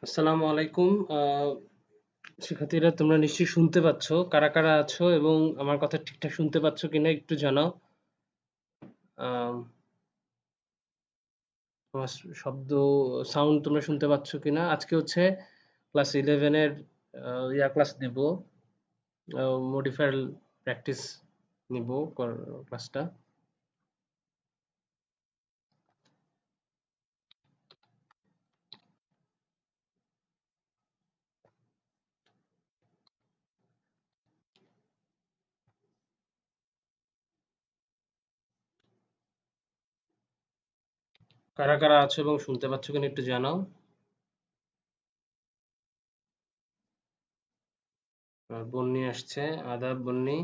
আসসালামু আলাইকুম। শিক্ষার্থীরা, তোমরা নিশ্চয়ই শুনতে পাচ্ছ? কারা কারা আছো এবং আমার কথা ঠিকঠাক শুনতে পাচ্ছ কিনা একটু জানাও। আম, আমার শব্দ সাউন্ড তোমরা শুনতে পাচ্ছ কিনা? আজকে হচ্ছে ক্লাস 11-এর ক্লাস নেব, মডিফায়ার প্র্যাকটিস নিব ক্লাসটা। কারা কারা আছো এবং শুনতে পাচ্ছ কিনা একটু জানাও। বন্যি আসছে, আদাব বন্যি।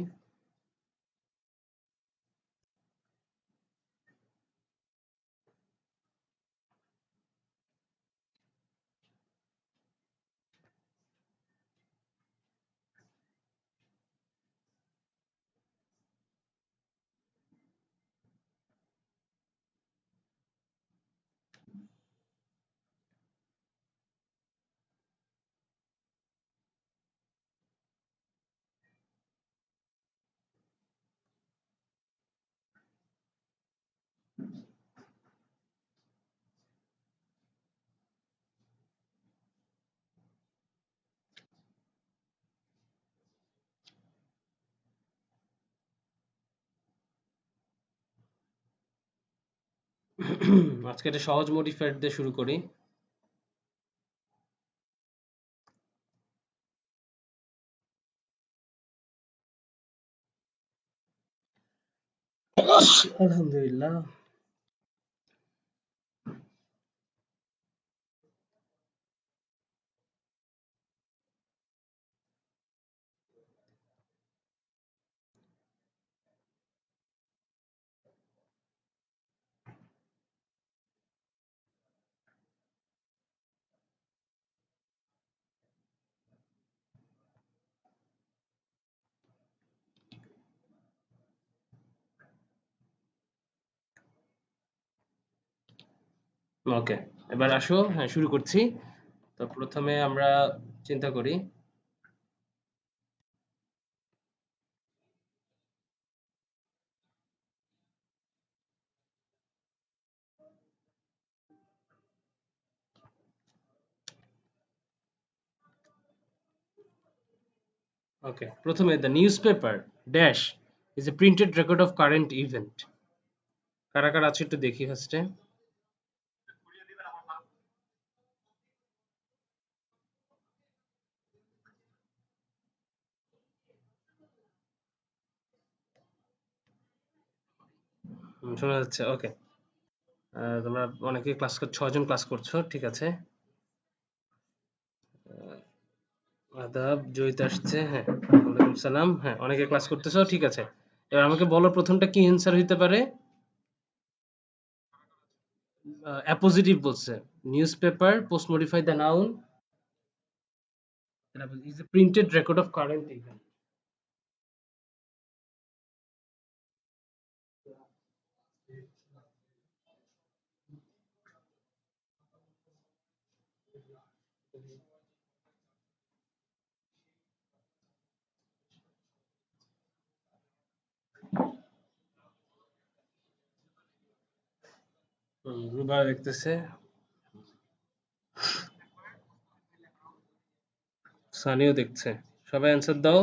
আজকে একটা সহজ মডিফায়ার দিয়ে শুরু করি। আলহামদুলিল্লাহ। ওকে, এবার আসো, হ্যাঁ শুরু করছি। তো প্রথমে আমরা চিন্তা করি। ওকে, প্রথমে the news paper dash is a printed record of current event. কারা কারা আছে একটু দেখি ফার্স্টে। শোনা যাচ্ছে, ওকে। তোমরা অনেকে ক্লাস 6 জন ক্লাস করছো, ঠিক আছে। আদাব, জয়িত আসছে, হ্যাঁ ওয়ালাইকুম সালাম, হ্যাঁ অনেকে ক্লাস করতেছো, ঠিক আছে। এবার আমাকে বলো প্রথমটা কি অ্যান্সার হইতে পারে। অ্যাপোজিটিভ বলছে। Newspaper post modify the noun is a printed record of current event. Ruba দেখতেছে, সানিও দেখছে। সবাই অ্যান্সার দাও।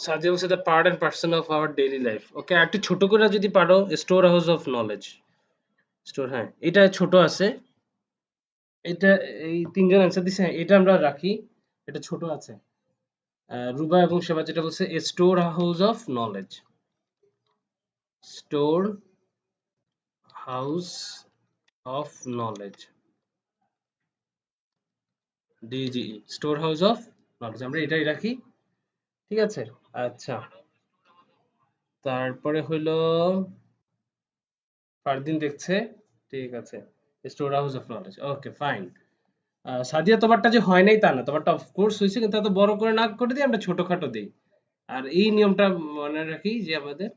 সাজিয়া বলছে the part and parcel of our daily life. Okay, আর একটু ছোট করে যদি পারো, store house of knowledge. Store, হ্যাঁ এটা ছোট আছে। এটা এই তিনজন অ্যান্সার দিছে, হ্যাঁ এটা আমরা রাখি, এটা ছোট আছে। রুবা এবং সেবা যেটা বলছে a store house of knowledge. Store house of knowledge, ডিজিই, স্টোর হাউস অফ নলেজ, আমরা এটাই রাখি। ঠিক আছে, আচ্ছা। তারপরে হইলো ফারদিন দেখছে, ঠিক আছে, store house of knowledge, okay fine. Sadia তোমারটা যে হয় নাই তা না, তোমারটা অফকোর্স হয়েছে, কিন্তু এত বড় করে না করে দিই, আমরা ছোটখাটো দিই। আর এই নিয়মটা মনে রাখি যে আমাদের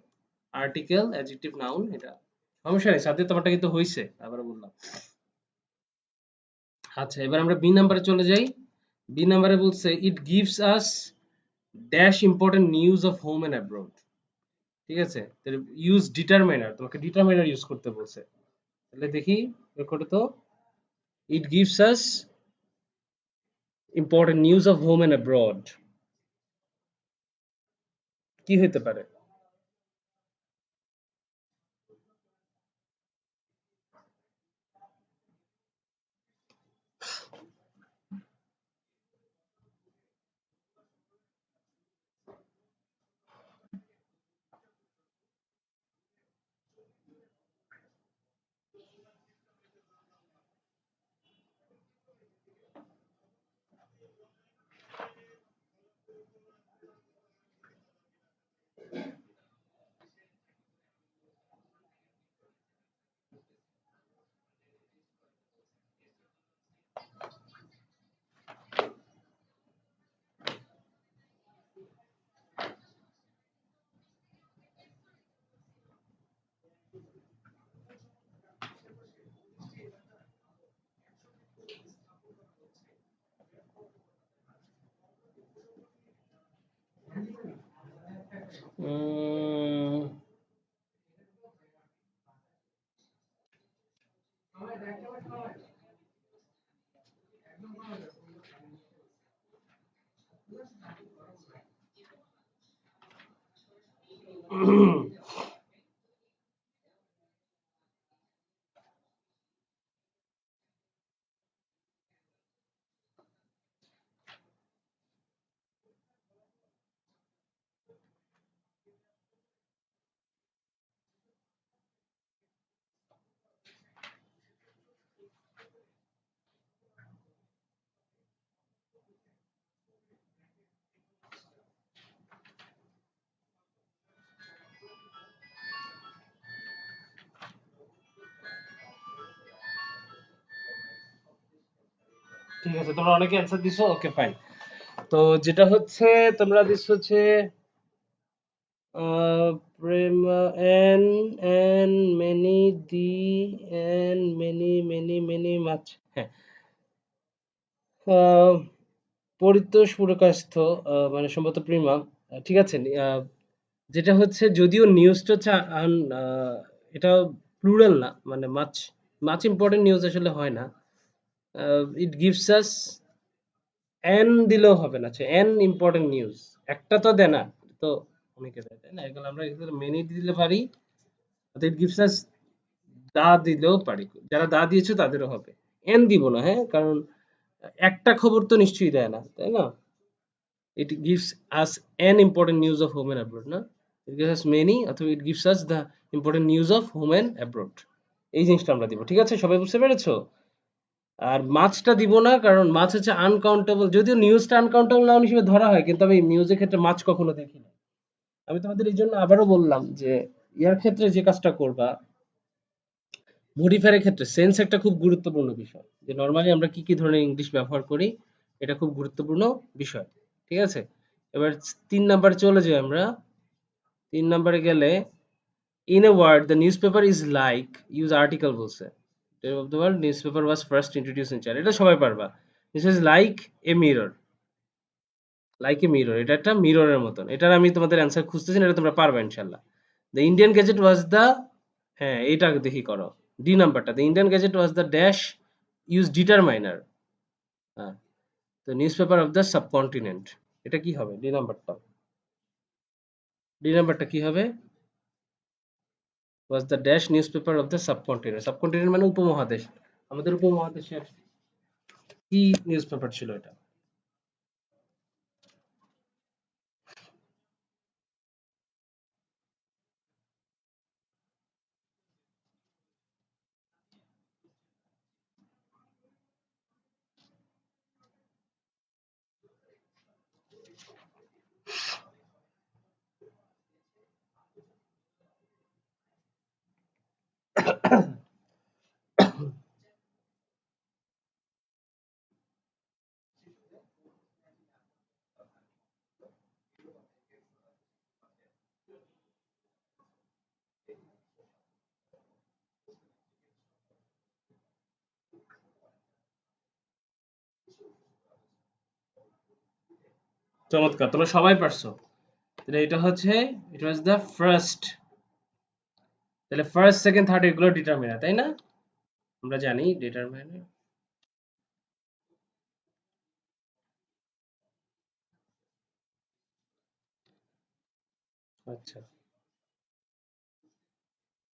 আর্টিকেল, অ্যাডজেক্টিভ, নাউন, এটা সমস্যা নেই। সাদিয়া তোমারটা কিন্তু হয়েছে, আবার বললাম। আচ্ছা, এবার আমরা বি নাম্বারে চলে যাই। বি নাম্বারে বলছে it gives us dash important news of home and abroad. ঠিক আছে, তাহলে ইউজ ডিটারমিনার, তোমাকে ডিটারমিনার ইউজ করতে বলছে। তাহলে দেখি রেকর্ড তো, it gives us important news of home and abroad, কি হতে পারে? উম, ঠিক আছে, তোমরা অনেকে অ্যান্সার দিছো, ওকে ফাইন। তো যেটা হচ্ছে তোমরা দিছো হচ্ছে প্রেম, এন, এন মেনি, দি, এন মেনি, মেনি মেনি মাছ, হ্যাঁ। আহ, পরিতোষ পুরকায়স্থ, মানে সম্ভবত প্রিমা। ঠিক আছে, যেটা হচ্ছে যদিও নিউজটা হচ্ছে এটা প্লুরাল না, মানে মাছ, মাছ ইম্পর্টেন্ট নিউজ আসলে হয় না। ইট গিভস আস, এন দিলেও হবে না, এন ইম্পর্টেন্ট নিউজ, একটা তো দেয় না, তো অনেকে দেয়, তাই না? এগুলো আমরা মেনি দিলে পারি, ইট গিভস আস দা দিলেও পারি, যারা দা দিয়েছে তাদেরও হবে। এন দিব না, হ্যাঁ, কারণ একটা খবর তো নিশ্চয়ই দেয় না, তাই না? it gives us an important news of home and abroad, না? It gives us many অথবা it gives us the important news of home and abroad, এই জিনিসটা আমরা দিব। ঠিক আছে, সবাই বুঝতে পেরেছো? আর মাছটা দিব না, কারণ মাছ হচ্ছে আনকাউন্টেবল, যদিও নিউজটা আনকাউন্টেবল নাউন হিসেবে ধরা হয়, কিন্তু আমি নিউজের ক্ষেত্রে মাছ কখনো দেখি না। আমি তোমাদের এই জন্য আবারও বললাম যে ইয়ার ক্ষেত্রে যে কাজটা করবা, মডিফায়ারের ক্ষেত্রে সেন্স একটা খুব গুরুত্বপূর্ণ বিষয়, যে নর্মালি আমরা কি কি ধরনের ইংলিশ ব্যবহার করি, এটা খুব গুরুত্বপূর্ণ বিষয়। ঠিক আছে, এবার 3 নাম্বারে চলে যাই আমরা। 3 নাম্বারে গেলে, in a word the newspaper is like, use article বলছে, of the world newspaper was first introduce in China, এটা সবাই পারবা। This is like a mirror, like a mirror, এটা একটা মিররের মতন। এটার আমি তোমাদের অ্যান্সার খুঁজতেছি না, এটা তোমরা পারবা ইনশাল্লাহ। The Indian gazette was the, হ্যাঁ এইটা দেখি করো, ডি নাম্বারটা, the Indian gazette was the dash use determiner, হ্যাঁ, the newspaper of the subcontinent, এটা কি হবে ডি নাম্বারটা? ডি নাম্বারটা কি হবে? Was the dash newspaper of the subcontinent, subcontinent মানে উপমহাদেশ, আমাদের উপমহাদেশের কি নিউজ পেপার ছিল এটা? চমৎকার, তোমরা সবাই পারছো। তাহলে এটা হচ্ছে, ইট ওয়াজ দ্য ফার্স্ট, তাহলে ফার্স্ট সেকেন্ড থার্ড এগুলো ডিটারমিনার, তাই না? আমরা জানি ডিটারমিনার। আচ্ছা,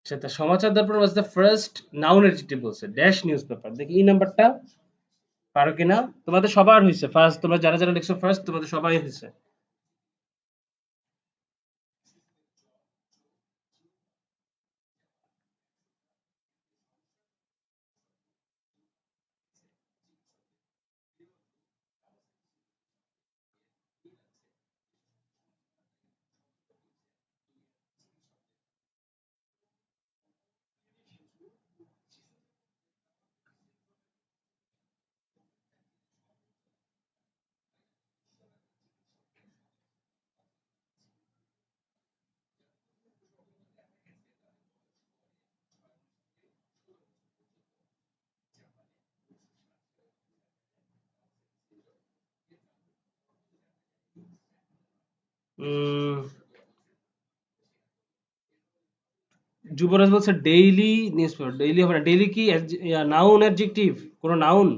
সেটা সমাচার দর্পণ was the first noun adjective বলছে, ড্যাশ নিউজ পেপার, দেখি এই নাম্বারটা পারো কিনা। তোমাদের সবার হয়েছে ফার্স্ট, তোমরা যারা যারা লিখছো ফার্স্ট, তোমাদের সবাই হয়েছে। উম, যুবরাজ বলছে ডেইলি নিউজ পেপার, ডেইলি হবে না, ডেইলি কি নাউন অ্যাডজেক্টিভ, কোন নাউন?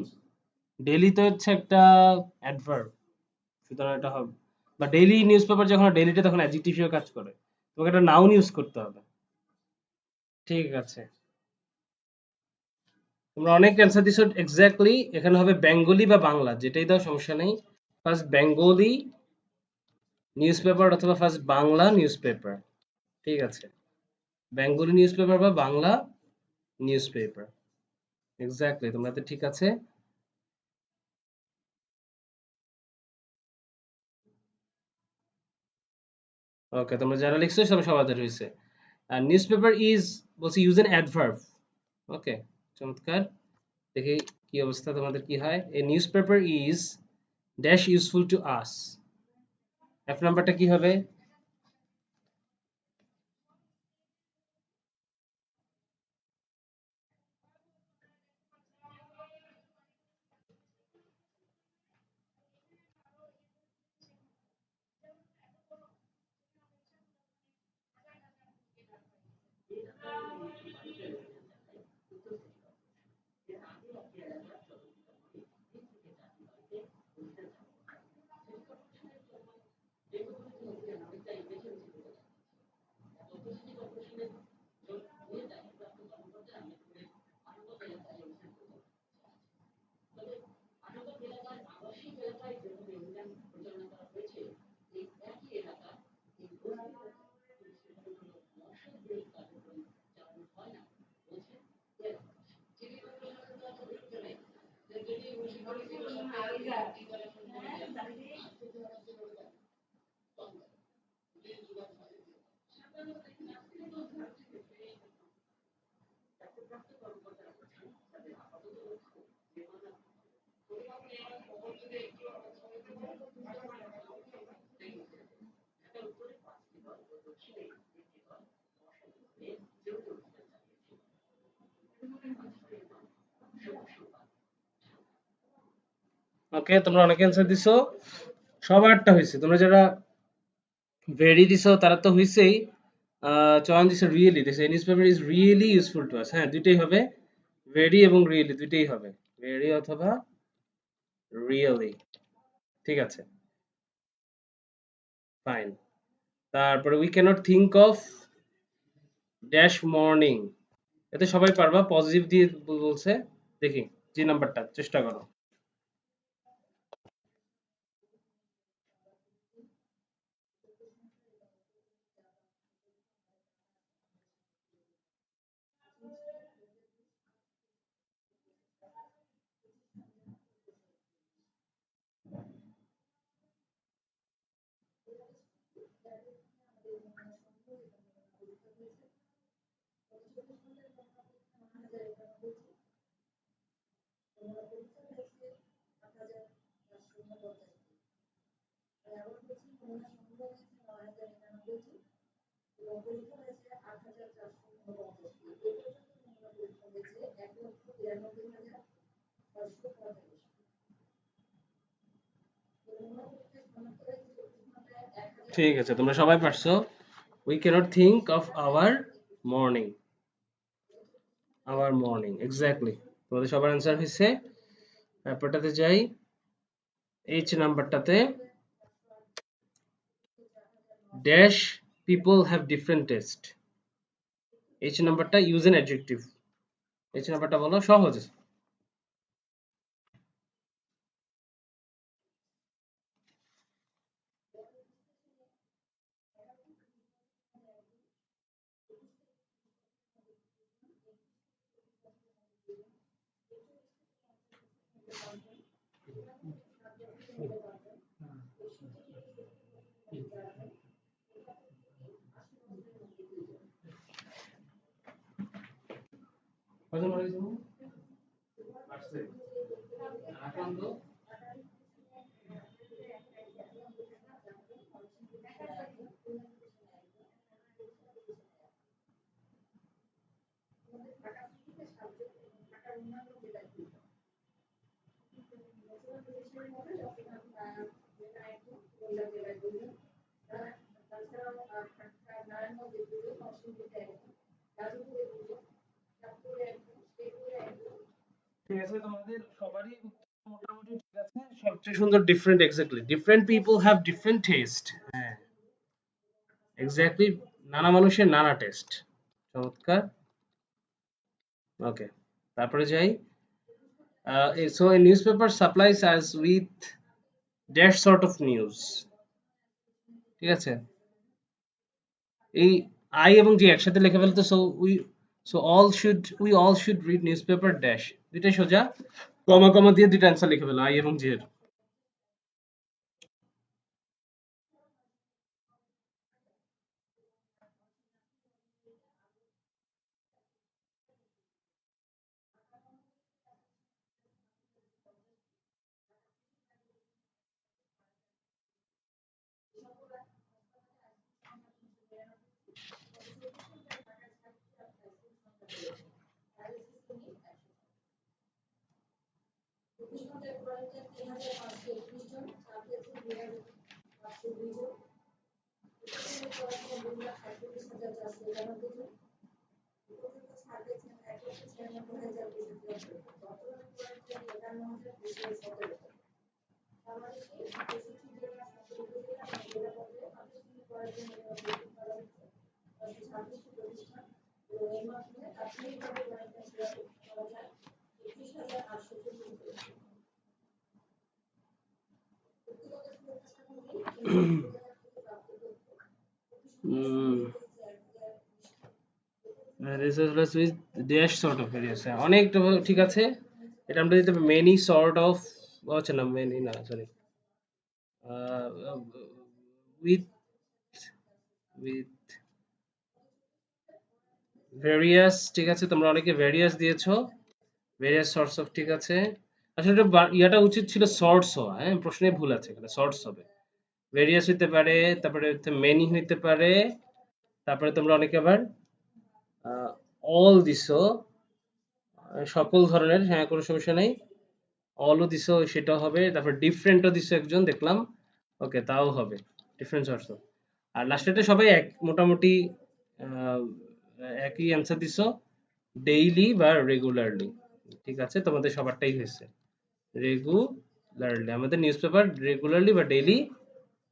ডেইলি তো হচ্ছে একটা অ্যাডভার্ব, সুতরাং এটা হবে, বা ডেইলি নিউজ পেপার যখন ডেইলিটা তখন অ্যাডজেক্টিভ হিসেবে কাজ করে, তোমাকে একটা নাউন ইউজ করতে হবে। ঠিক আছে, তোমরা অনেক অ্যান্সার দিছো এক্স্যাক্টলি, এখানে হবে বেঙ্গলি বা বাংলা, যেটাই দাও সমস্যা নেই। ফার্স্ট বেঙ্গলি নিউজ পেপার অথবা ফার্স্ট বাংলা নিউজ পেপার, ঠিক আছে, বেঙ্গলি নিউজ পেপার বা বাংলা নিউজ পেপার, এক্স্যাক্টলি, তোমরা তো ঠিক আছে। ওকে, তোমরা যারা লিখছো সব সবাদের হয়েছে। আর নিউজ পেপার ইজ বলছি ইউজ এন অ্যাডভার্ব, ওকে, চমৎকার। দেখি কি অবস্থা তোমাদের কি হয়। A newspaper is dash useful to us, F নাম্বারটা কি হবে? ওকে, তোমরা অনেক অ্যান্সার দিছো, সবারটা হয়েছে। তোমরা যারা ভেরি দিছো তারা তো হয়েছেই। চয়ন দিছে রিয়েলি, দিছে news paper is really useful to আস। হ্যাঁ, দুইটাই হবে, ভেরি এবং রিয়েলি দুইটাই হবে, ভেরি অথবা রিয়েলি। ঠিক আছে, ফাইন। তারপরে we cannot think of dash morning, এতে সবাই পারবা, পজিটিভ দিয়ে বলছে। দেখি জি নাম্বারটা চেষ্টা করো। ঠিক আছে, তোমরা সবাই পারছো। We cannot think of morning, our morning, exactly. তোমাদের সবার অ্যান্সার হয়েছে। তারপরটাতে যাই, এইচ নাম্বারটাতে, dash people have different taste. H নাম্বারটা ইউজ এন অ্যাডজেক্টিভ। এইচ নাম্বারটা বলো, সহজ। ঠিক আছে, তোমাদের সবারই উত্তর মোটামুটি ঠিক আছে। সবচেয়ে সুন্দর different, exactly, different people have different test. হ্যাঁ, এক্স্যাক্টলি, নানা মানুষের নানা টেস্ট। চমৎকার। ওকে, তারপরে যাই। So A news paper supplies us with that sort of news. ঠিক আছে, এই আই এবং জি একসাথে লিখে ফেলতে, we all should read news paper dash, দুইটাই সোজা, কমা কমা দিয়ে দুইটা অ্যান্সার লিখে ফেলো, আই এবং জি এর। ড্যাশ সর্ট অফ এরিয়াস, অনেক ঠিক আছে। এটা আমরা দিতে মেনি সর্ট অফ, আচ্ছা না, মেনি না, সরি, উইথ উইথ ভেরিয়াস, ঠিক আছে, তোমরা অনেকে ভেরিয়াস দিয়েছো। ভেরিয়াস সর্টস অফ, ঠিক আছে। আসলে এটা ইয়াটা উচিত ছিল সর্টস হওয়া, হ্যাঁ, প্রশ্নে ভুল আছে, এখানে সর্টস হবে। ভেরিয়াস হইতে পারে, তারপরে মেনি হইতে পারে, তারপরে তোমরা অনেকে আবার অল দিছো, সকল ধরনের, হ্যাঁ, কোনো সমস্যা নেই। অলও দিছো, সেটাও হবে। তারপর ডিফারেন্টও দিছো একজন দেখলাম, ওকে, তাও হবে। ডিফারেন্ট অর্থ। আর লাস্টেরটা সবাই এক মোটামুটি আহ, একই অ্যান্সার দিছো, ডেইলি বা রেগুলারলি। ঠিক আছে, তোমাদের সবারটাই হয়েছে রেগুলারলি। আমাদের নিউজ পেপার রেগুলারলি বা ডেইলি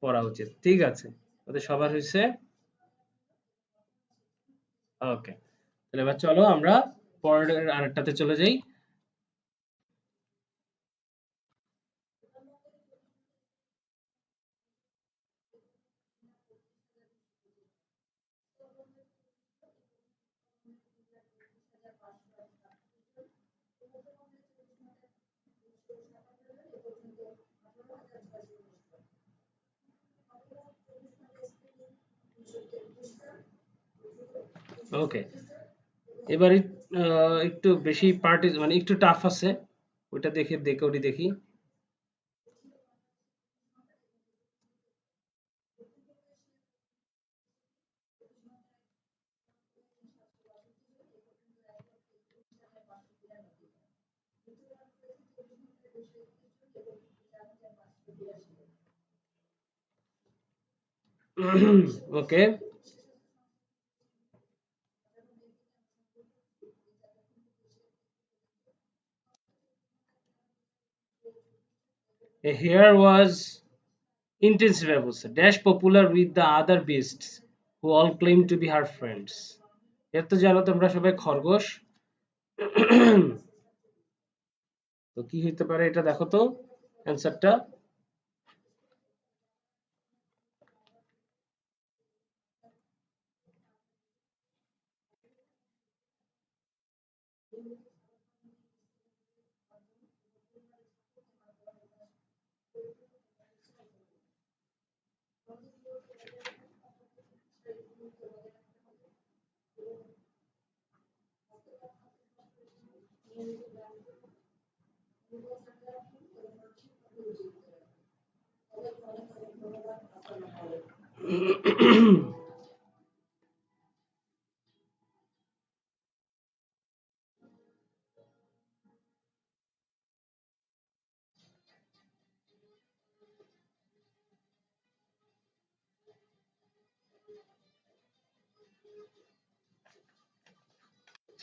পড়া উচিত, ঠিক আছে। আমাদের সবার হয়েছে। ওকে, তাহলে এবার চলো আমরা পরের আরেকটাতে চলে যাই। ওকে, এবার একটু বেশি পার্টি, মানে একটু টাফ আছে, ওইটা দেখে দেখে ওটি দেখি। ওকে, a hare was intensive বলছে, dash popular with the other beasts who all claim to be her friends। এর তো জানো তোমরা সবাই খরগোশ। তো কি হইতে পারে এটা দেখো তো অ্যান্সারটা।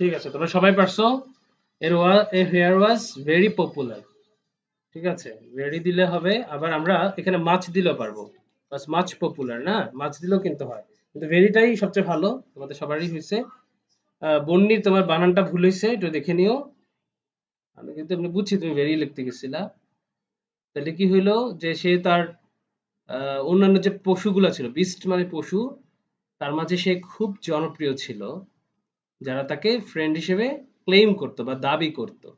ঠিক আছে, তোমরা সবাই পারছো। এ হেয়ার ওয়াজ ভেরি পপুলার। ঠিক আছে, ভেরি দিলে হবে, আবার আমরা এখানে মাছ দিলেও পারবো। বাস মাছ পপুলার না, মাছ দিলেও কিন্তু হয়, কিন্তু ভেরিটাই সবচেয়ে ভালো, তোমাদের সবারই হয়েছে। বন্যির তোমার বানানটা ভুল হয়েছে, একটু দেখে নিও। আমি কিন্তু এমনি বুঝছি তুমি ভেরি লিখতে গেছিলা। তাহলে কি হইলো যে সে তার অন্যান্য যে পশুগুলা ছিল, বিস্ট মানে পশু, তার মাঝে সে খুব জনপ্রিয় ছিল, যারা তাকে ফ্রেন্ড হিসেবে ক্লেম করতো বা দাবি করতো।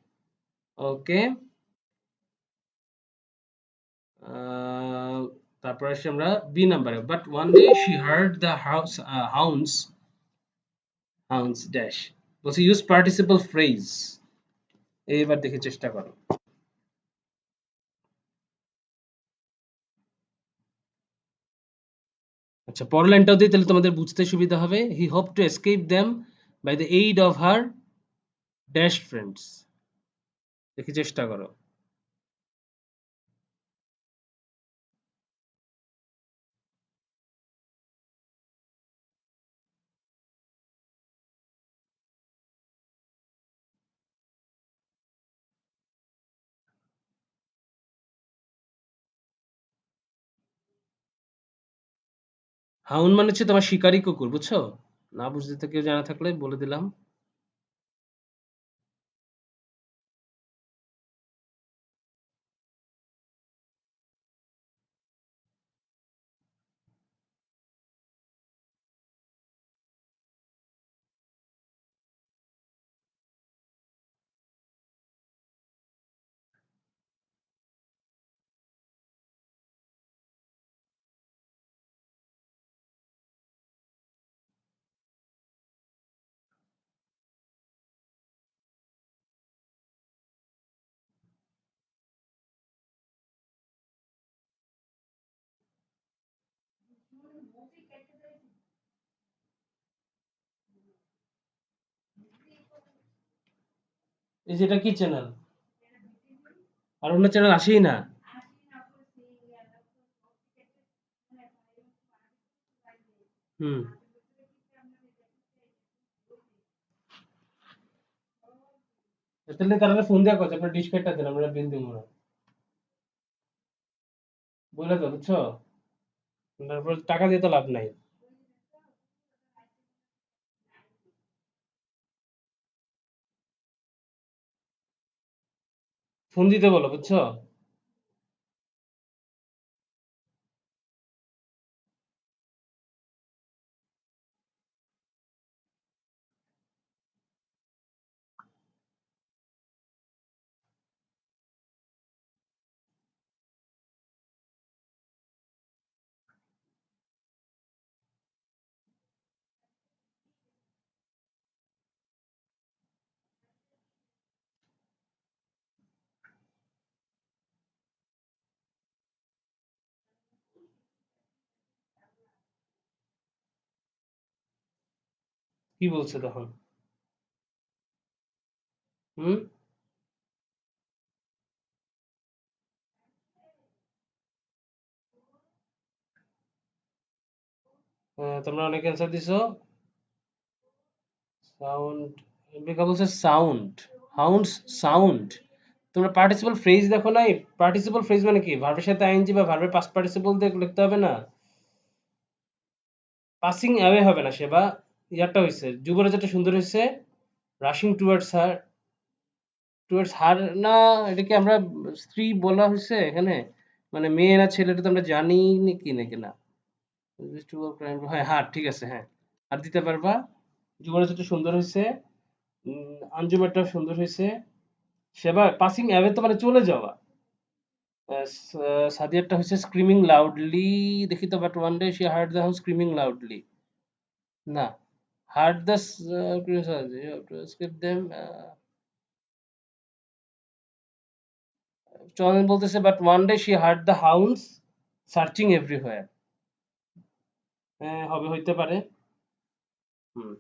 ওকে, তারপর আসি আমরা বি নাম্বারে। But one day she heard the hounds hounds dash, বলছে ইউজ পার্টিসিপল ফ্রেজ। এইবার দেখে চেষ্টা করো। আচ্ছা, পরের লাইনটাও দিই, তাহলে তোমাদের বুঝতে সুবিধা হবে। He hope to escape them by the aid of her dash friends. দেখে চেষ্টা করো। হাউন মানে হচ্ছে তোমার শিকারী কুকুর, বুঝছো? না বুঝতে তো কেউ জানা থাকলে বলে দিলাম। এই যেটা কি চ্যানেল? আর অন্য চ্যানেল আসেই না। হুম। তাহলে তারা ফোন দিয়া কইছে আপনার ডিশ কার্ডটা দেন আমরা বিল দিব না। বলে তো বুঝছো? তারপর টাকা দিয়ে তো লাভ নাই। ফোন দিতে বলো বুঝছো? কি বলছে তখন? হুম? তোমরা অনেক অ্যান্সার দিছো। সাউন্ড। বেকা বলছে সাউন্ড। হাউন্ডস সাউন্ড। তোমরা পার্টিসিপল ফ্রেজ দেখো নাই? পার্টিসিপল ফ্রেজ মানে কি? ভার্বের সাথে আইএনজি বা ভার্বের পাস্ট পার্টিসিপল দিয়ে লিখতে হবে না? পাসিং অ্যাওয়ে হবে না সেবা। ইয়ারটা হইছে যুবরাজ যেটা সুন্দর হইছে। রাশিং টুয়ার্ডস হার। টুয়ার্ডস হার না। এটা কি আমরা স্ত্রী বলা হয়েছে এখানে? মানে মেয়ে না ছেলে এটা তো আমরা জানি নাকি নাকি না? হ্যাঁ হার ঠিক আছে হ্যাঁ। আর দিতে পারবা। যুবরাজ যেটা সুন্দর হয়েছে। আঞ্জুমারটা সুন্দর হয়েছে। সেবা পাসিং অ্যাওয়ে তো মানে চলে যাওয়া। সাদিয়ারটা হচ্ছে স্ক্রিমিং লাউডলি। দেখি তো but one day she heard the house screaming loudly. না। Heard the skip them. Choyon বলতেছে but one day she heard the hounds searching everywhere. হ্যাঁ হবে হইতে পারে। হুম।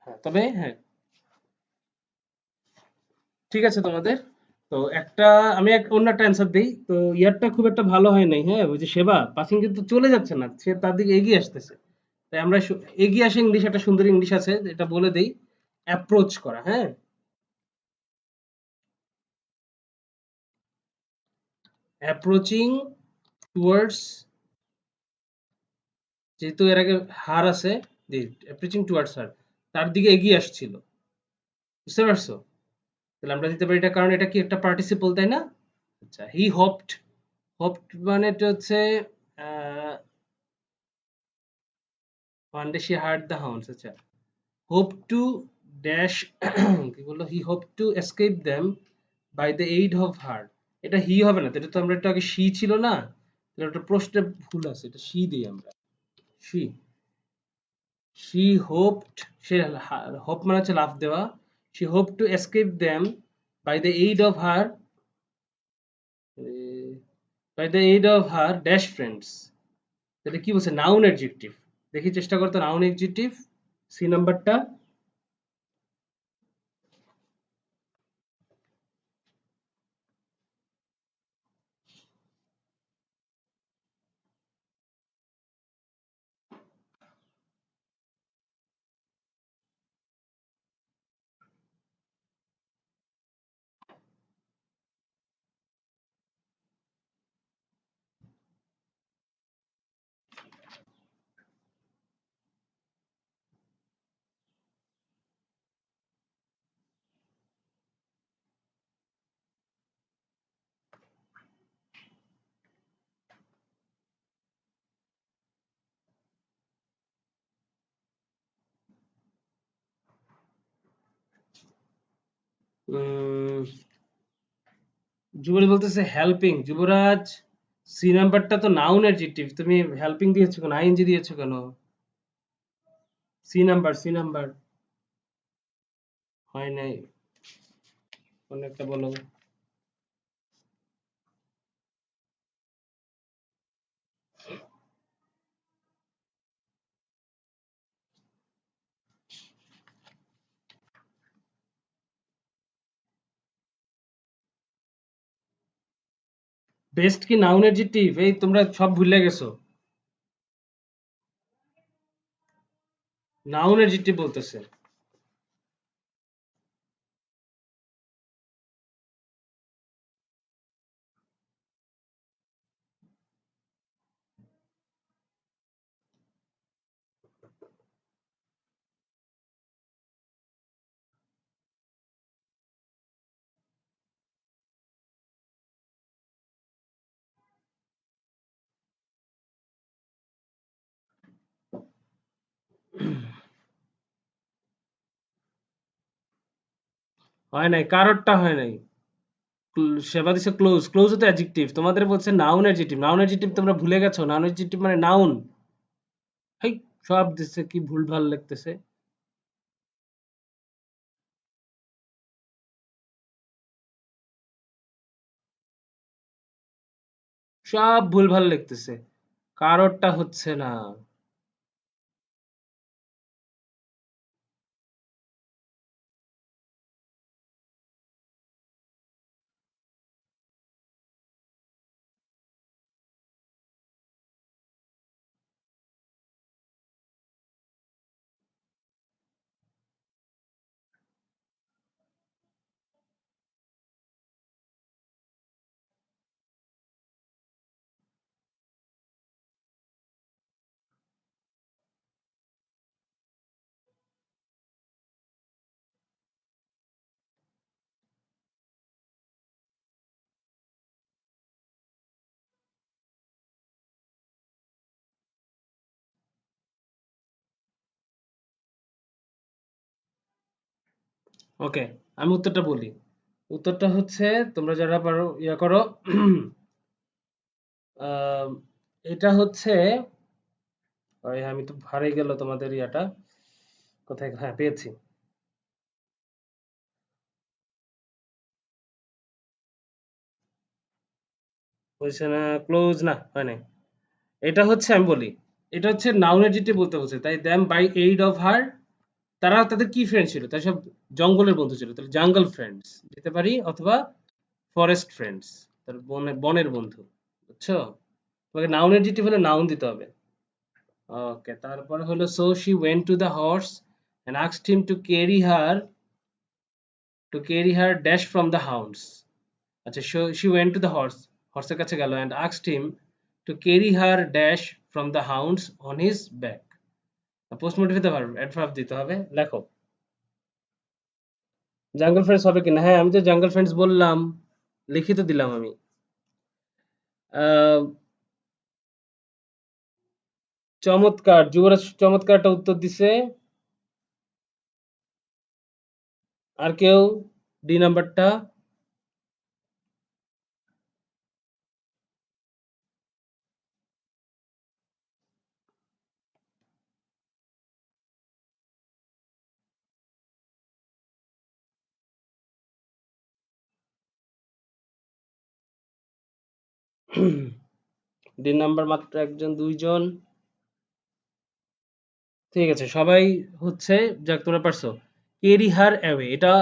হ্যাঁ তবে হ্যাঁ ঠিক আছে তোমাদের। তো একটা আমি অন্য একটা অ্যান্সার দিই তো ইয়ারটা খুব একটা ভালো হয় নাই হ্যাঁ ওই যে সেবা পাসিং কিন্তু চলে যাচ্ছে না সে তার দিকে এগিয়ে আসতেছে। তাই আমরা এগিয়ে আসে ইংলিশ একটা সুন্দর ইংলিশ আছে এটা বলে দেই। অ্যাপ্রোচ করা হ্যাঁ। Approaching towards. যেহেতু এর আগে হার আছে। অ্যাপ্রোচিং টুয়ার্ডস হার। তার দিকে এগিয়ে আসছিল। বুঝতে পারছো? তাহলে আমরা দিতে পারি এটা কারণ এটা কি একটা পার্টিসিপল তাই না? আচ্ছা হি হোপড। হোপড মানে এটা হচ্ছে one day she heard the hounds আচ্ছা। হোপ টু ড্যাশ কি বললো he hope to escape them by the aid of her. এটা হি হবে না তো এটা তো আমরা একটু আগে শি ছিল না? তাহলে একটা প্রশ্নে ভুল আছে এটা শি দিই আমরা। শি। She hoped. সে হোপ মানে হচ্ছে লাফ দেওয়া। She hope to escape them by the aid of her by the aid of her dash friends. এটা কি বলছে নাউন অ্যাডজেক্টিভ। দেখি চেষ্টা করতে নাউন অ্যাডজেক্টিভ। সি নাম্বারটা। যুবরাজ বলতেছে হেল্পিং যুবরাজ। সি নাম্বারটা তো নাউন অ্যাডজেক্টিভ তুমি হেল্পিং দিয়েছো কেন আইএনজি দিয়েছো কেন? সি নাম্বার হয় নাই। কোন একটা বলো। বেস্ট কি নাউন অ্যাডজেক্টিভ? এই তোমরা সব ভুলে গেছো। নাউন অ্যাডজেক্টিভ বলতেছে। হয় নাই, কারোরটা হয় নাই। সেবা দিছে ক্লোজ, ক্লোজ তো অ্যাডজেক্টিভ, তোমাদের বলছে নাউন অ্যাডজেক্টিভ। নাউন অ্যাডজেক্টিভ তোমরা ভুলে গেছো, নাউন অ্যাডজেক্টিভ মানে নাউন। হেই, সব দিচ্ছে কি ভুলভাল লিখতেছে। সব ভুলভাল লিখতেছে, কারোরটা হচ্ছে না। ওকে, আমি উত্তরটা বলি। উত্তরটা হচ্ছে, তোমরা যারা পারো ইয়া করো। আহ, এটা হচ্ছে, ওই আমি তো হারিয়ে গেল তোমাদের ইয়াটা কোথায়, হ্যাঁ পেয়েছি। হয়েছে না, ক্লোজ না, হয় নাই। এটা হচ্ছে, আমি বলি, এটা হচ্ছে নাউন অ্যাডজেক্টিভ বলতে বলছে, তাই them by aid of her. তারা, তাদের কি ফ্রেন্ড ছিল, তাই সব জঙ্গলের বন্ধু ছিল, তাহলে জাঙ্গল ফ্রেন্ডস দিতে পারি, অথবা ফরেস্ট ফ্রেন্ডস, তার বনের বন্ধু। বুঝছো? তোমাকে নাউন অ্যাডজেক্টিভ হলে নাউন দিতে হবে। ওকে, তারপরে হলো, so she went to the horse and asked him to carry her dash from the hounds. আচ্ছা, so she went to the horse, হর্সের কাছে গেল, and asked him to carry her dash from the hounds on his back. Post motive দিতে পারবে, adverb দিতে হবে, লেখো। Jungle friends হবে কিনা? হ্যাঁ, আমি তো জাঙ্গল ফ্রেন্ডস বললাম, লিখিত দিলাম আমি। আহ, চমৎকার, যুবরাজ চমৎকারটা উত্তর দিছে। আর কেউ? ডি নাম্বারটা। ডি নাম্বার মাত্র একজন, দুইজন। ঠিক আছে, সবাই হচ্ছে, যাক তোমরা পারছো। ক্যারি হার অ্যাওয়ে, এটা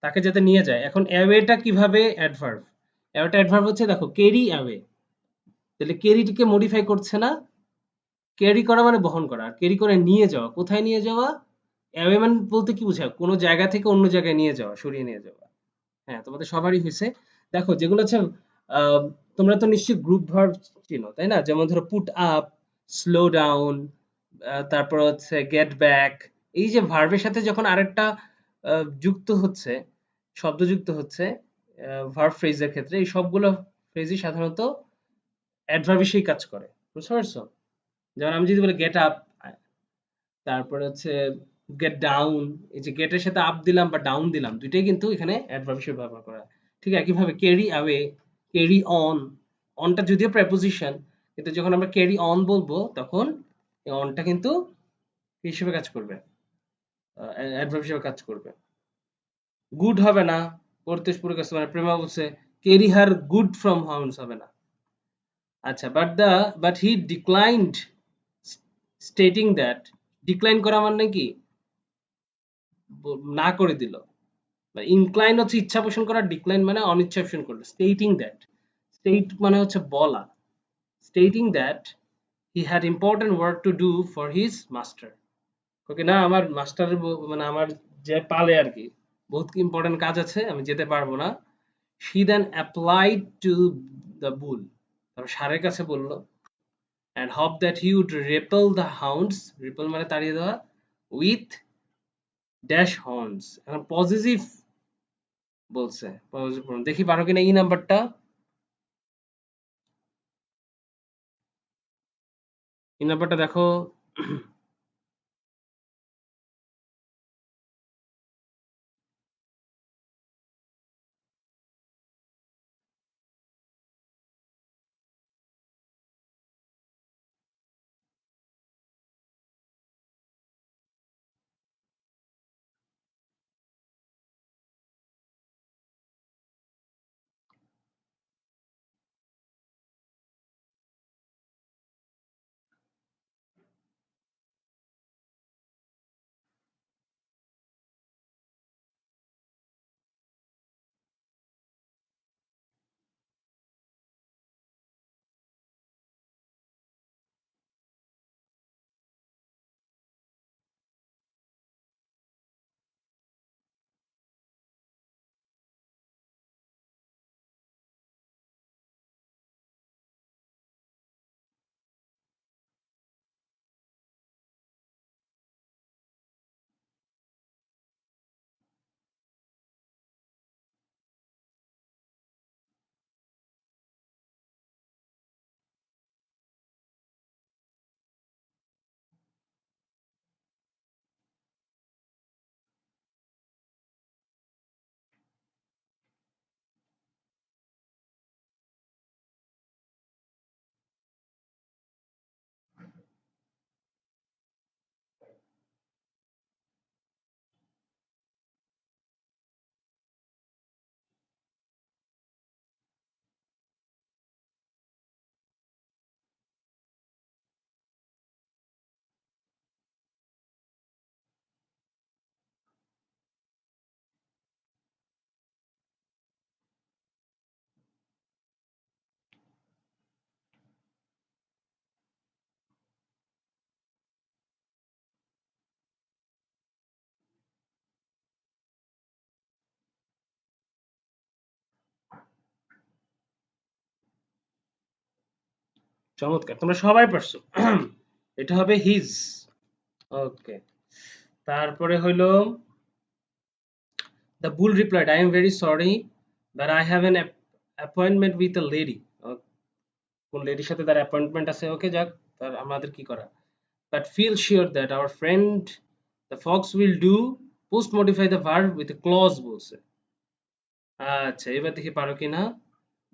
তাকে যাতে নিয়ে যায়। এখন অ্যাওয়েটা কিভাবে অ্যাডভার্ব? অ্যাওয়েটা অ্যাডভার্ব হচ্ছে, দেখো, ক্যারি অ্যাওয়ে, তাহলে ক্যারিটিকে মডিফাই করছে না। ক্যারি করা মানে বহন করা, আর ক্যারি করে নিয়ে যাওয়া, কোথায় নিয়ে যাওয়া? অ্যাওয়ে মানে বলতে কি বোঝায়? কোনো জায়গা থেকে অন্য জায়গায় নিয়ে যাওয়া, সরিয়ে নিয়ে যাওয়া। হ্যাঁ, তোমাদের সবারই হয়েছে। দেখো, যেগুলো হচ্ছে, আহ, তোমরা তো নিশ্চয়ই গ্রুপ ভার্ব চিনো, তাই না? যেমন ধরো, পুট আপ, স্লো ডাউন, তারপর হচ্ছে গেট ব্যাক। এই যে ভার্বের সাথে যখন আরেকটা যুক্ত হচ্ছে, শব্দ যুক্ত হচ্ছে ভার্ব ফ্রেজের ক্ষেত্রে, এই সবগুলো ফ্রেজই সাধারণত অ্যাডভার্ব হিসেবেই কাজ করে। বুঝতে পারছো? যেমন আমি যদি বলি গেট আপ, তারপরে হচ্ছে গেট ডাউন, এই যে গেটের সাথে আপ দিলাম বা ডাউন দিলাম, দুইটাই কিন্তু এখানে অ্যাডভার্ব হিসেবে ব্যবহার করা হয়। ঠিক একইভাবে ক্যারি অ্যাওয়ে, ক্যারি অন, অনটা যদিও প্রেপোজিশন, কিন্তু যখন আমরা ক্যারি অন বলবো, তখন এই অনটা কিন্তু কি হিসেবে কাজ করবে? অ্যাডভার্ব হিসেবে কাজ করবে। গুড হবে না, পরতেশ পুরো কাছে, মানে প্রেমা বলছে ক্যারি হার গুড ফ্রম হাউন্ডস, হবে না। আচ্ছা, but he declined, stating that. Decline করা মানে কি? না করে দিল। ইনক্লাইন হচ্ছে ইচ্ছা পোষণ করা, ডিক্লাইন মানে অনিচ্ছা পোষণ করলো। স্টেটিং দ্যাট, স্টেট মানে হচ্ছে বলা, stating that he had important work to do for his master. ওকে না আমার মাস্টার মানে আমার যে পালে আর কি বহুত ইম্পর্টেন্ট কাজ আছে, আমি যেতে পারবো না। She then applied to the bull, তারপর ষাঁড়ের কাছে বলল, and hoped that he would repel the hounds, repel মানে তাড়িয়ে দেওয়া, with dash horns। এখন পজিটিভ বলছে, পজিটিভ দেখি পারো কিনা এই নাম্বারটা, এই নাম্বারটা দেখো। চমৎকার, তোমরা সবাই পারছো। এটা হবে হিজ। ওকে, তারপরে হইলো the bull replied, I am very sorry but I have an appointment with a lady. কোন লেডির সাথে তার অ্যাপয়েন্টমেন্ট আছে, ওকে যাক, তার আমাদের কি করা। But feel sure that our friend the fox will do, post modify the verb with a clause বলছে। আচ্ছা, এবার দেখি পারো কিনা।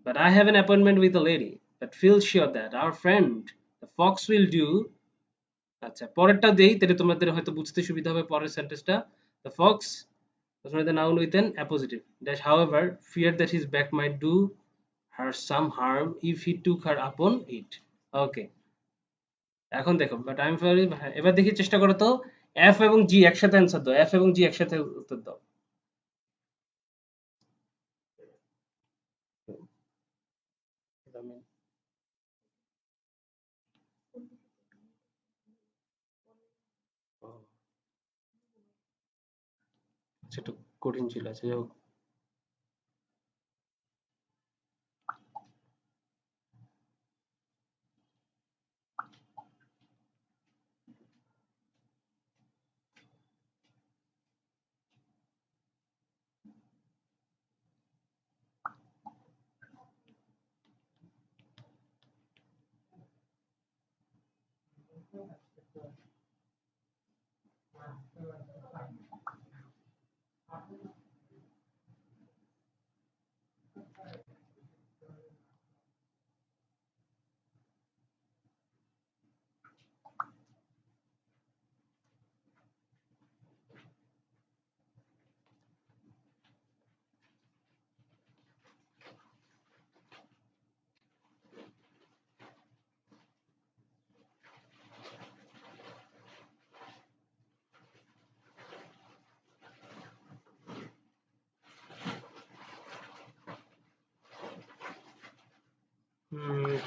But I have an appointment with a lady but feel sure that our friend the fox will do. আচ্ছা, পরেরটা দেই, তাহলে তোমাদের হয়তো বুঝতে সুবিধা হবে পরের সেন্টেন্সটা। The Fox was the noun with an appositive dash, however feared that his back might do her some harm if he took her upon it. ওকে, এখন দেখো, বাট আই এম ভেরি, এবার দেখি চেষ্টা করো তো, এফ এবং জি একসাথে অ্যান্সার দাও, এফ এবং জি একসাথে উত্তর দাও। সেটা কঠিন ছিল, আচ্ছা যাই হোক।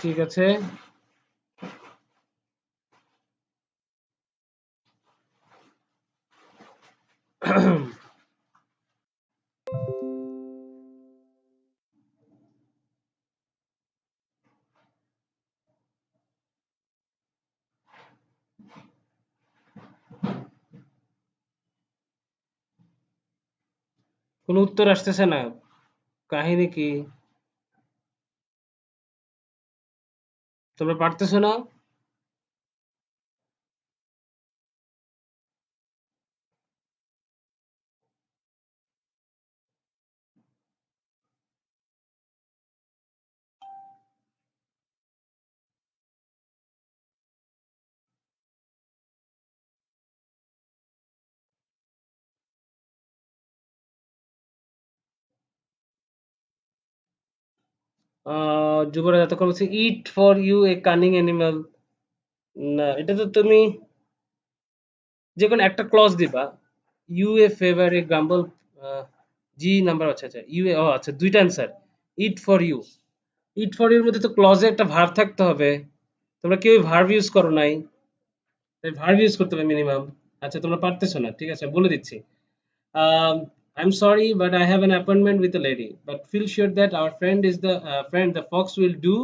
ঠিক আছে। কোনো উত্তর আসতেছে না, কাহিনী কি? তোমরা পারতেছো না? যুবরাজ এতক্ষণ বলছে it for you a cunning animal. না, এটা তো তুমি যে কোনো একটা ক্লজ দিবা। You a favour a grumble. G number, আচ্ছা আচ্ছা, ইউ এ, ও আচ্ছা, দুইটা answer. It for you, it for ইউর মধ্যে তো ক্লজে একটা ভার্ব থাকতে হবে। তোমরা কেউ ভার্ব ইউজ করো নাই, তাই ভার্ব ইউজ করতে হবে মিনিমাম। আচ্ছা, তোমরা পারতেছো না, ঠিক আছে, বলে দিচ্ছি। I'm sorry, but I have an appointment with a lady. But feel sure that our friend is the friend the fox will do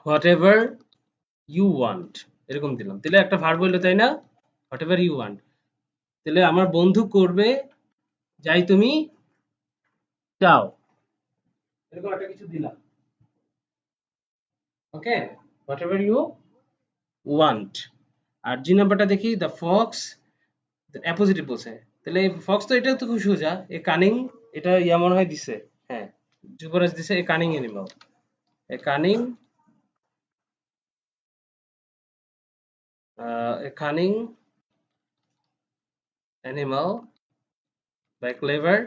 whatever you want. এরকম দিলাম, তাহলে একটা ভার্ব হইলো, তাই না? whatever you want, তাহলে আমার বন্ধু করবে যাই তুমি চাও, এরকম একটা কিছু দিলাম। ওকে, whatever you want। আর জি নাম্বারটা দেখি, দ্য ফক্স অ্যাপোজিটিভ বলছে, তাহলে ফক্স তো, এটা তো খুব সোজা, এ কানিং, এটা ইয়া মনে হয় দিছে। হ্যাঁ, যুবরাজ দিছে a cunning animal, a cunning, a cunning animal by clever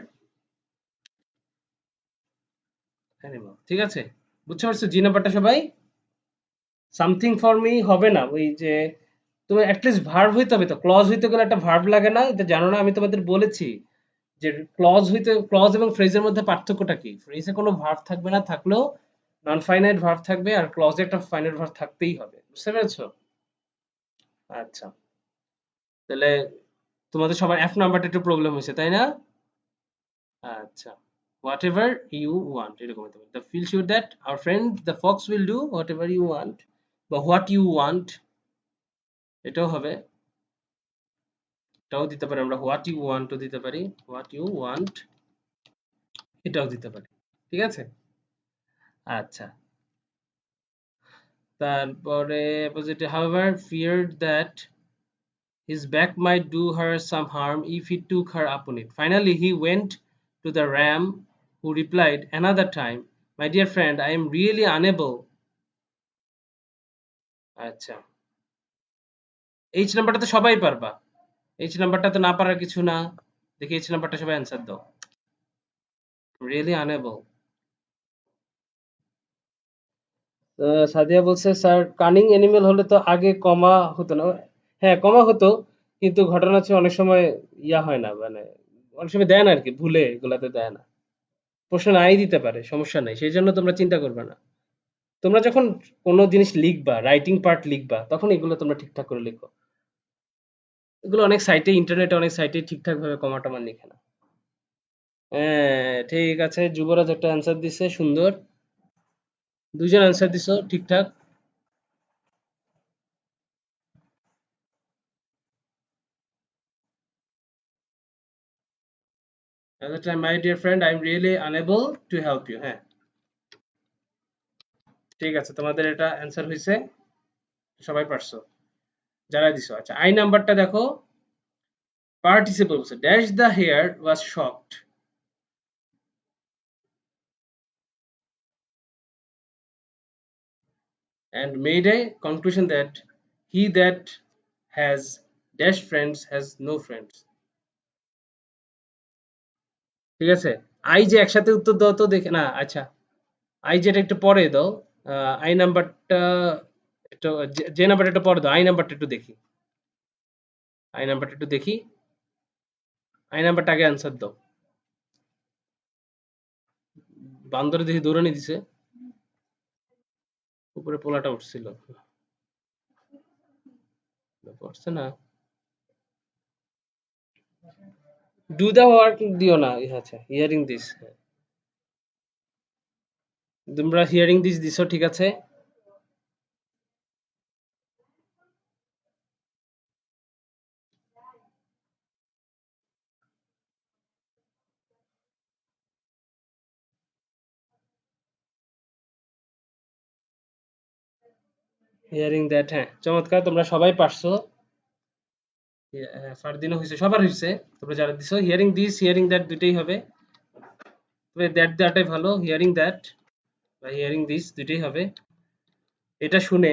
animal. ঠিক আছে, বুঝতে পারছো জি নাম্বারটা সবাই? সামথিং ফর মি হবে না, ওই যে তুমি অ্যাটলিস্ট ভার্ব হইতে হবে তো, ক্লজ হইতে গেলে একটা ভার্ব লাগে না, এটা জানো না? আমি তোমাদের বলেছি যে ক্লজ হইতে, ক্লজ এবং ফ্রেজের মধ্যে পার্থক্যটা কি। ফ্রেজে কোনো ভার্ব থাকবে না, থাকলেও নন ফাইনাইট ভার্ব থাকবে, আর ক্লজে একটা ফাইনাইট ভার্ব থাকতেই হবে। বুঝতে পেরেছো? আচ্ছা, তাহলে তোমাদের সবার এফ নাম্বারটা একটু প্রবলেম হয়েছে, তাই না? আচ্ছা, whatever you want, এরকম হতে পারে। The feel sure that our friend the fox will do whatever you want, বা what you want, এটাও হবে, এটাও দিতে পারি আমরা, what you want ও দিতে পারি, what you want এটাও দিতে পারি। ঠিক আছে, আচ্ছা। তারপরে opposite, however feared that his back might do her some harm if he took her upon it. Finally he went to the ram, who replied another time, my dear friend, I am really unable। আচ্ছা, H নাম্বারটা তো সবাই পারবা, H নাম্বারটা তো না পারার কিছু না। দেখি এইচ নাম্বারটা সবাই অ্যান্সার দাও। Really unable. সাদিয়া বলছে স্যার কানিং অ্যানিমেল হলে তো আগে কমা হতো না। হ্যাঁ, কমা হতো, কিন্তু ঘটনা হচ্ছে অনেক সময় ইয়া হয় না, মানে অনেক সময় দেয় না আর কি, ভুলে এগুলাতে দেয় না। প্রশ্ন নাই দিতে পারে, সমস্যা নাই, সেই জন্য তোমরা চিন্তা করবে না। তোমরা যখন কোনো জিনিস লিখবা, রাইটিং পার্ট লিখবা, তখন এগুলো তোমরা ঠিকঠাক করে লিখো। এগুলো অনেক সাইটে, ইন্টারনেটে অনেক সাইটে ঠিকঠাক ভাবে কমা টমা লিখে না। হ্যাঁ, ঠিক আছে, যুবরাজ একটা অ্যান্সার দিছে, সুন্দর। দুইজন অ্যান্সার দিছো ঠিকঠাক। At the time, my dear friend, I'm really unable to help you। হ্যাঁ, ঠিক আছে, তোমাদের এটা অ্যান্সার হয়েছে, সবাই পারছো যারা দিছো। আচ্ছা, আই নাম্বারটা দেখো, পার্টিসিপল বলছে, dash the hare was shocked and made a conclusion that he that has dash friends has no friends। ঠিক আছে, আই যে একসাথে উত্তর দাও তো, দেখে না। আচ্ছা, আই যেটা একটু পরে দাও, আই নাম্বারটা একটু, যে নাম্বারটা একটু পরে দাও, আই নাম্বারটা একটু দেখি, আই নাম্বারটা একটু দেখি, আই নাম্বারটা আগে অ্যান্সার দাও। বান্দরে দেখি দৌড়ানি দিছে, উপরে পোলাটা উঠছিল, পড়ছে না। ডু দা ওয়ার্ক দিও না, আচ্ছা হিয়ারিং দিস, তোমরা হিয়ারিং দিস দিছো, ঠিক আছে। হিয়ারিং দ্যাট, হ্যাঁ চমৎকার, তোমরা সবাই পারছো। ফারদিনও হয়েছে, সবার হয়েছে, তোমরা যারা দিছো। হিয়ারিং দিস হিয়ারিং দ্যাট দুইটাই হবে, তবে দ্যাট দেওয়াটাই ভালো। হিয়ারিং দ্যাট বা হিয়ারিং দিস দুইটাই হবে। এটা শুনে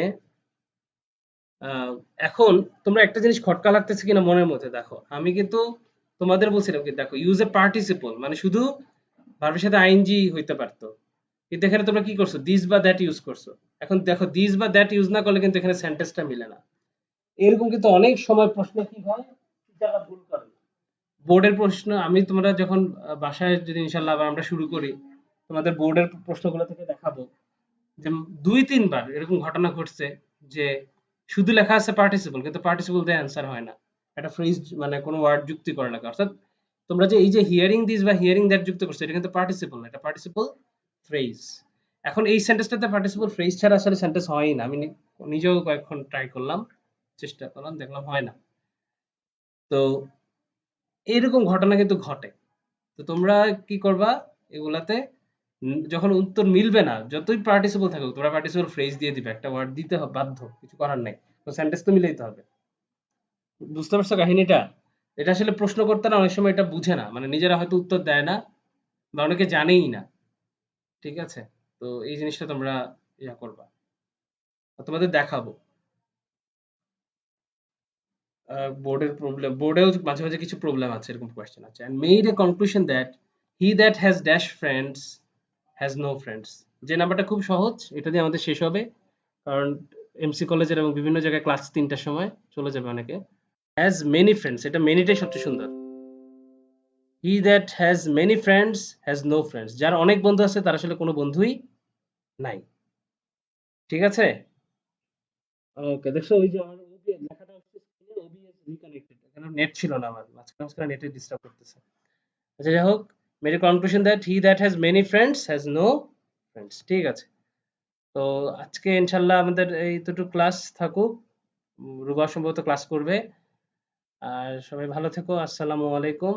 আহ, এখন তোমরা একটা জিনিস খটকা লাগতেছে কিনা মনের মধ্যে দেখো, আমি কিন্তু তোমাদের বলছিলাম কি, দেখো ইউজ এ পার্টিসিপল মানে শুধু ভার্বের সাথে আইএনজি হইতে পারতো, কিন্তু এখানে তোমরা কি করছো, দিস বা দ্যাট ইউজ করছো। এখন দেখো দিস বা দ্যাট ইউজ না করলে কিন্তু এখানে সেন্টেন্সটা মিলে না। এরকম কিন্তু অনেক সময় প্রশ্ন কি হয়, যারা ভুল করে বোর্ডের প্রশ্ন, আমি তোমরা যখন বাসায় যদি ইনশাল্লাহ আবার আমরা শুরু করি, তোমাদের বোর্ডের প্রশ্নগুলো থেকে দেখাবো যে 2-3 বার এরকম ঘটনা ঘটছে যে শুধু লেখা আছে পার্টিসিপল, কিন্তু পার্টিসিপল দিয়ে অ্যান্সার হয় না, একটা ফ্রেজ মানে কোনো ওয়ার্ড যুক্তি করে লেখা। অর্থাৎ তোমরা যে এই যে হিয়ারিং দিস বা হিয়ারিং দ্যাট যুক্ত করছো, এটা কিন্তু পার্টিসিপল না, এটা পার্টিসিপল ফ্রেজ। এখন এই সেন্টেন্সটাতে পার্টিসিপল ফ্রেজ ছাড়া আসলে সেন্টেন্স হয়ই না। আমি নিজেও কয়েকক্ষণ ট্রাই করলাম, চেষ্টা করলাম, দেখলাম হয় না। তো এইরকম ঘটনা কিন্তু ঘটে। তো তোমরা কি করবা, এগুলাতে যখন উত্তর মিলবে না, যতই পার্টিসিপল থাকুক, তোমরা পার্টিসিপল ফ্রেজ দিয়ে দিবে, একটা ওয়ার্ড দিতে হবে, বাধ্য, কিছু করার নাই। তো সেন্টেন্স তো মিলাইতে হবে। বুঝতে পারছো কাহিনীটা? এটা আসলে প্রশ্নকর্তারা অনেক সময় এটা বুঝে না, মানে নিজেরা হয়তো উত্তর দেয় না বা অনেকে জানেই না, ঠিক আছে। তো এই জিনিসটা তোমরা ইয়া করবা, আর তোমাদের দেখাবো। বোর্ডের প্রবলেম, বোর্ডেও মাঝে মাঝে কিছু প্রবলেম আছে, এরকম কোয়েশ্চেন আছে। and made a conclusion that he that has dash friends has no friends। যে নাম্বারটা খুব সহজ, এটা দিয়ে আমাদের শেষ হবে, কারণ এমসি কলেজের এবং বিভিন্ন জায়গায় ক্লাস 3টার সময় চলে যাবে অনেকে। হ্যাজ মেনি ফ্রেন্ডস, এটা মেনিটাই সবচেয়ে সুন্দর। He that has many friends has no friends, যার অনেক বন্ধু আছে তার আসলে কোনো বন্ধুই নাই, ঠিক আছে। ওকে, দেখছো ওই যে আমার লেখাটা হচ্ছে ওবিএস রিকানেক্টেড, এখানে নেট ছিল না, আমার মাঝখানে মাঝখানে নেটে ডিস্টার্ব করতেছে। আচ্ছা যাই হোক, merry conclusion that he that has many friends has no friends, ঠিক আছে। তো আজকে ইনশাল্লাহ আমাদের এইটুকু ক্লাস থাকুক, রুবা সম্ভবত ক্লাস করবে। আর সবাই ভালো থেকো, আসসালামু আলাইকুম।